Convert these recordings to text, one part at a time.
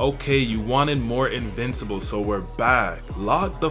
Okay, you wanted more Invincible, so we're back. Lock the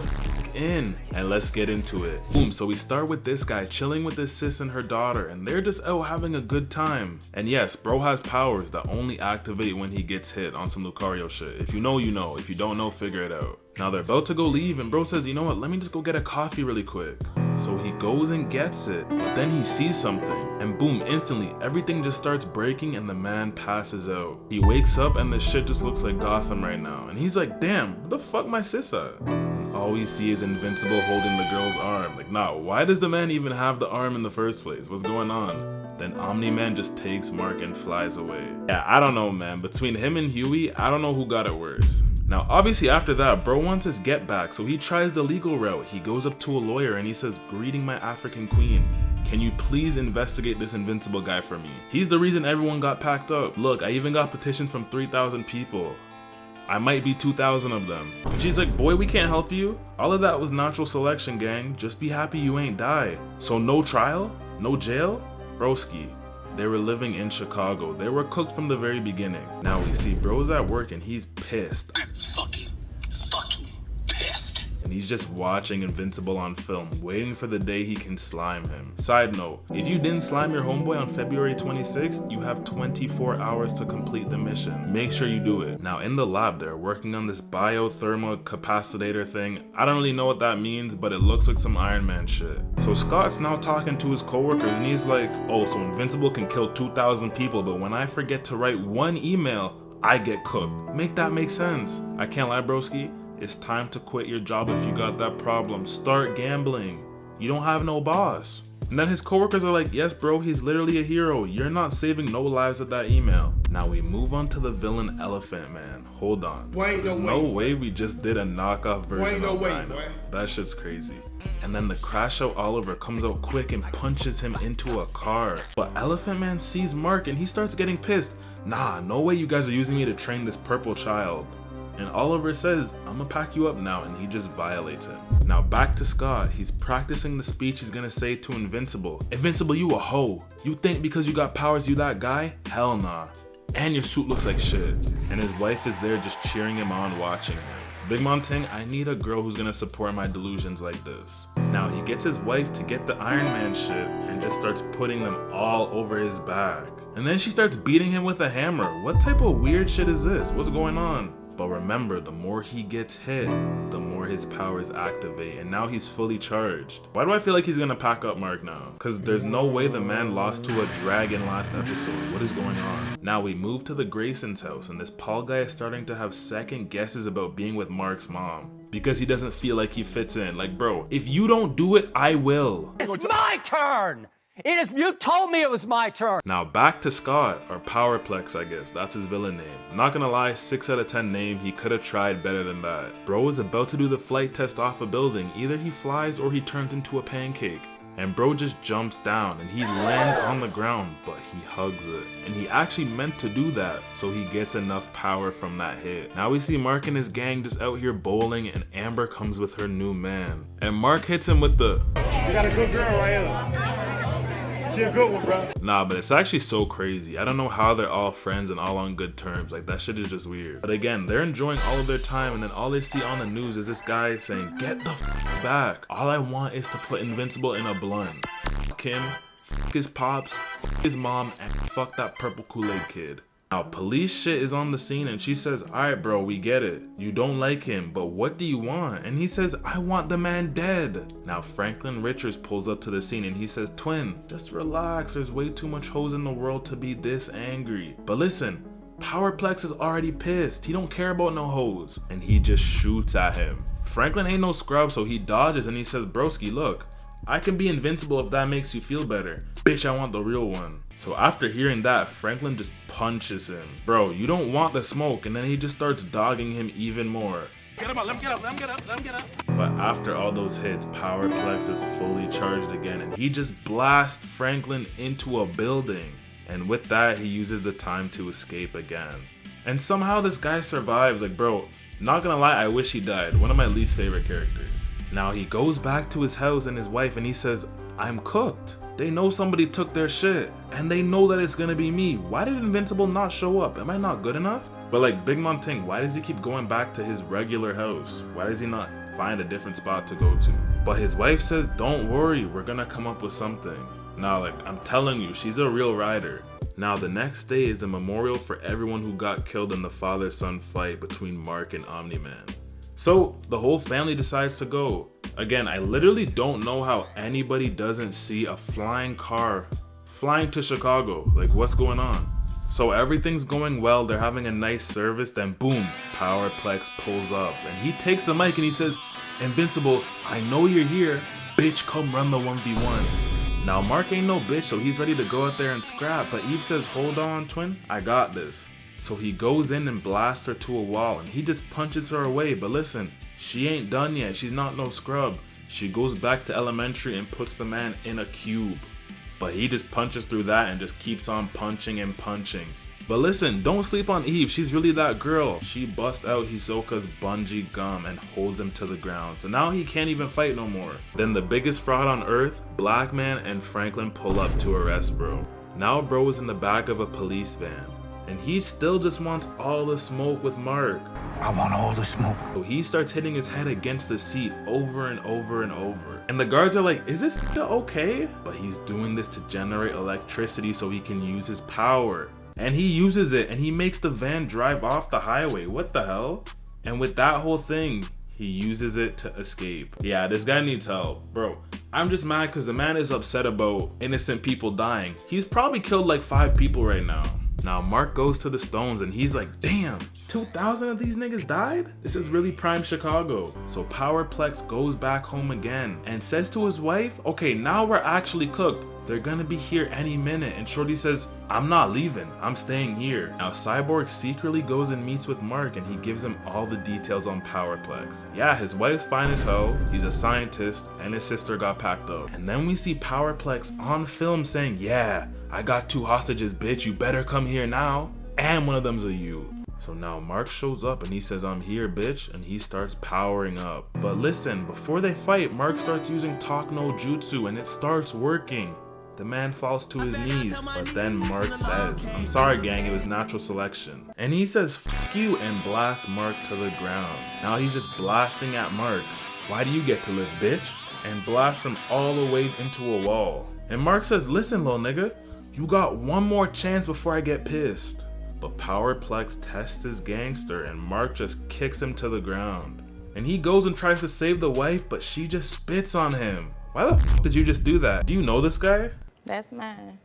in and let's get into it. Boom, so we start with this guy chilling with his sis and her daughter, and they're just out having a good time. And yes, bro has powers that only activate when he gets hit on some Lucario shit. If you know, you know. If you don't know, figure it out. Now they're about to go leave and bro says, you know what, let me just go get a coffee really quick. So he goes and gets it, but then he sees something, and boom, instantly everything just starts breaking and the man passes out. He wakes up and the shit just looks like Gotham right now, and he's like, damn, where the fuck my sis at? And all we see is Invincible holding the girl's arm. Like, nah, why does the man even have the arm in the first place? What's going on? Then Omni-man just takes Mark and flies away. Yeah, I don't know, man. Between him and Huey, I don't know who got it worse. Now, obviously after that, bro wants his get back, so he tries the legal route. He goes up to a lawyer and he says, greeting my African queen. Can you please investigate this Invincible guy for me? He's the reason everyone got packed up. Look, I even got petitions from 3,000 people. I might be 2,000 of them. And she's like, boy, we can't help you. All of that was natural selection, gang. Just be happy you ain't die. So no trial? No jail? Broski. They were living in Chicago. They were cooked from the very beginning. Now we see bro's at work and he's pissed. I'm fucking pissed. And he's just watching Invincible on film, waiting for the day he can slime him. Side note, if you didn't slime your homeboy on February 26th, you have 24 hours to complete the mission. Make sure you do it. Now in the lab, they're working on this biothermal capacitator thing. I don't really know what that means, but it looks like some Iron Man shit. So Scott's now talking to his coworkers and he's like, oh, so Invincible can kill 2,000 people, but when I forget to write one email, I get cooked. Make that make sense. I can't lie, broski. It's time to quit your job if you got that problem. Start gambling. You don't have no boss. And then his coworkers are like, yes bro, he's literally a hero. You're not saving no lives with that email. Now we move on to the villain Elephant Man. Hold on. There's no way we just did a knockoff version of Rhino. That shit's crazy. And then the crash out Oliver comes out quick and punches him into a car. But Elephant Man sees Mark and he starts getting pissed. Nah, no way you guys are using me to train this purple child. And Oliver says, I'm gonna pack you up now, and he just violates him. Now back to Scott, he's practicing the speech he's gonna say to Invincible. Invincible, you a hoe. You think because you got powers you that guy? Hell nah. And your suit looks like shit. And his wife is there just cheering him on, watching him. Big Mom Ting, I need a girl who's gonna support my delusions like this. Now he gets his wife to get the Iron Man shit and just starts putting them all over his back. And then she starts beating him with a hammer. What type of weird shit is this? What's going on? But remember, the more he gets hit, the more his powers activate, and now he's fully charged. Why do I feel like he's gonna pack up Mark now? Cause there's no way the man lost to a dragon last episode. What is going on? Now we move to the Grayson's house, and this Paul guy is starting to have second guesses about being with Mark's mom. Because he doesn't feel like he fits in. Like, bro, if you don't do it, I will. It's my turn! You told me it was my turn! Now back to Scott, or Powerplex I guess, that's his villain name. Not gonna lie, 6 out of 10 name, he could've tried better than that. Bro is about to do the flight test off a building, either he flies or he turns into a pancake. And bro just jumps down and he lands on the ground, but he hugs it. And he actually meant to do that, so he gets enough power from that hit. Now we see Mark and his gang just out here bowling, and Amber comes with her new man. And Mark hits him with the, you got a good girl right here. She a good one, bro. Nah, but it's actually so crazy. I don't know how they're all friends and all on good terms. Like, that shit is just weird. But again, they're enjoying all of their time, and then all they see on the news is this guy saying, get the back. All I want is to put Invincible in a blunt. Fuck him, fuck his pops, fuck his mom, and fuck that purple Kool-Aid kid. Now, police shit is on the scene and she says, alright bro, we get it. You don't like him, but what do you want? And he says, I want the man dead. Now, Franklin Richards pulls up to the scene and he says, twin, just relax. There's way too much hoes in the world to be this angry. But listen, Powerplex is already pissed. He don't care about no hoes. And he just shoots at him. Franklin ain't no scrub, so he dodges and he says, broski, look, I can be invincible if that makes you feel better. Bitch, I want the real one. So after hearing that, Franklin just punches him. Bro, you don't want the smoke, and then he just starts dogging him even more. Get him up, let him get up, let him get up, let him get up. But after all those hits, Powerplex is fully charged again, and he just blasts Franklin into a building. And with that, he uses the time to escape again. And somehow this guy survives. Like, bro, not gonna lie, I wish he died. One of my least favorite characters. Now he goes back to his house and his wife and he says, I'm cooked. They know somebody took their shit and they know that it's gonna be me. Why did Invincible not show up? Am I not good enough? But like, Big Montaigne, why does he keep going back to his regular house? Why does he not find a different spot to go to? But his wife says, don't worry, we're gonna come up with something. Now, like, I'm telling you, she's a real rider. Now, the next day is the memorial for everyone who got killed in the father-son fight between Mark and Omni-man. So, the whole family decides to go. Again, I literally don't know how anybody doesn't see a flying car flying to Chicago. Like, what's going on? So everything's going well, they're having a nice service, then boom, Powerplex pulls up. And he takes the mic and he says, Invincible, I know you're here, bitch, come run the 1v1. Now Mark ain't no bitch, so he's ready to go out there and scrap, but Eve says, hold on twin, I got this. So he goes in and blasts her to a wall and he just punches her away, but listen, she ain't done yet, she's not no scrub. She goes back to elementary and puts the man in a cube. But he just punches through that and just keeps on punching and punching. But listen, don't sleep on Eve, she's really that girl. She busts out Hisoka's bungee gum and holds him to the ground. So now he can't even fight no more. Then the biggest fraud on earth, Black Man and Franklin pull up to arrest bro. Now bro is in the back of a police van. And he still just wants all the smoke with Mark. I want all the smoke. So he starts hitting his head against the seat over and over and over. And the guards are like, is this okay? But he's doing this to generate electricity so he can use his power. And he uses it and he makes the van drive off the highway. What the hell? And with that whole thing, he uses it to escape. Yeah, this guy needs help. Bro, I'm just mad because the man is upset about innocent people dying. He's probably killed like 5 people right now. Now Mark goes to the stones and he's like, damn, 2,000 of these niggas died? This is really prime Chicago. So Powerplex goes back home again and says to his wife, okay, now we're actually cooked. They're gonna be here any minute. And Shorty says, I'm not leaving, I'm staying here. Now Cyborg secretly goes and meets with Mark and he gives him all the details on Powerplex. Yeah, his wife's fine as hell, he's a scientist, and his sister got packed up. And then we see Powerplex on film saying, yeah, I got 2 hostages, bitch, you better come here now. And one of them's a you. So now Mark shows up and he says, I'm here, bitch, and he starts powering up. But listen, before they fight, Mark starts using Talk no Jutsu and it starts working. The man falls to his knees, but then Mark says, I'm sorry gang, it was natural selection. And he says, fuck you, and blasts Mark to the ground. Now he's just blasting at Mark. Why do you get to live, bitch? And blasts him all the way into a wall. And Mark says, listen, little nigga, you got one more chance before I get pissed. But Powerplex tests his gangster and Mark just kicks him to the ground. And he goes and tries to save the wife, but she just spits on him. Why the f did you just do that? Do you know this guy? That's mine.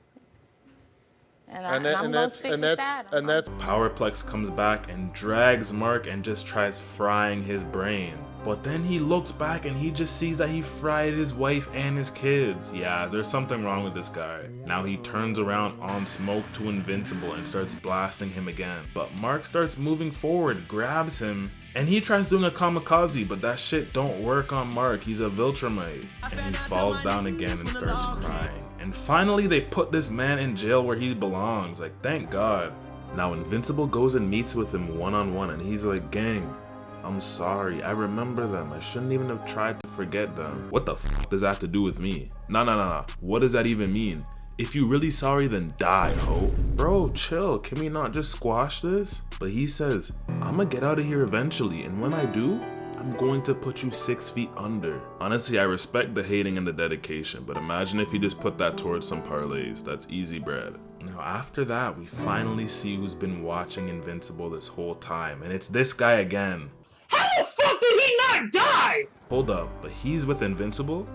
And that's Powerplex comes back and drags Mark and just tries frying his brain. But then he looks back and he just sees that he fried his wife and his kids. Yeah, there's something wrong with this guy. Now he turns around on Smoke to Invincible and starts blasting him again. But Mark starts moving forward, grabs him, and he tries doing a kamikaze, but that shit don't work on Mark. He's a viltrumite. And he falls down again and starts crying. And finally they put this man in jail where he belongs. Like, thank God. Now Invincible goes and meets with him one-on-one and he's like, gang, I'm sorry, I remember them. I shouldn't even have tried to forget them. What the f does that have to do with me? Nah. What does that even mean? If you really sorry, then die, ho. Bro, chill. Can we not just squash this? But he says, I'ma get out of here eventually, and when I do, I'm going to put you 6 feet under. Honestly, I respect the hating and the dedication, but imagine if you just put that towards some parlays. That's easy bread. Now after that, we finally see who's been watching Invincible this whole time, and it's this guy again. How the fuck did he not die? Hold up, but he's with Invincible,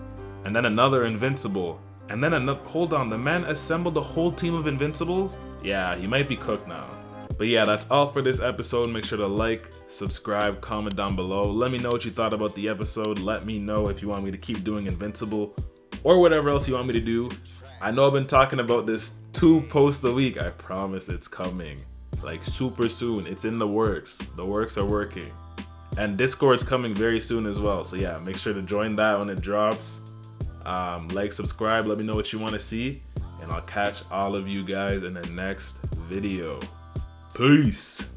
and then another Invincible, and then another. Hold on, the man assembled a whole team of Invincibles? Yeah, he might be cooked now. But yeah, that's all for this episode. Make sure to like, subscribe, comment down below. Let me know what you thought about the episode. Let me know if you want me to keep doing Invincible or whatever else you want me to do. I know I've been talking about this 2 posts a week. I promise it's coming. Like super soon. It's in the works. The works are working. And Discord's coming very soon as well. So yeah, make sure to join that when it drops. Like, subscribe, let me know what you want to see. And I'll catch all of you guys in the next video. Peace.